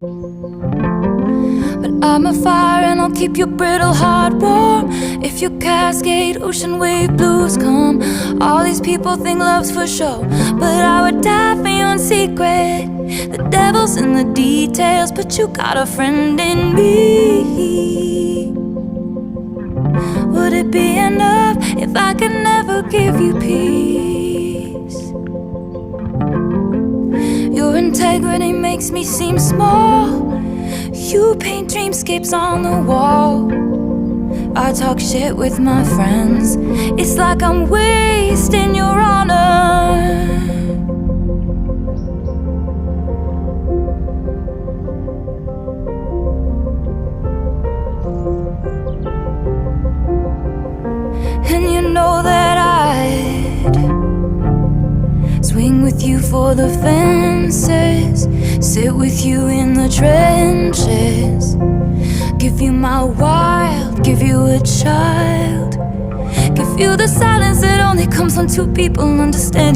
But I'm a fire and I'll keep your brittle heart warm. If your Cascade ocean wave blues come, all these people think love's for show, but I would die for you in secret. The devil's in the details, but you got a friend in me. Would it be enough if I could never give you peace? Your integrity makes me seem small. You paint dreamscapes on the wall. I talk shit with my friends. It's like I'm wasting your honor. And you know that I'd swing with you for the fences, sit with you in the trenches, give you my wild, give you a child, give you the silence that only comes when two people understand.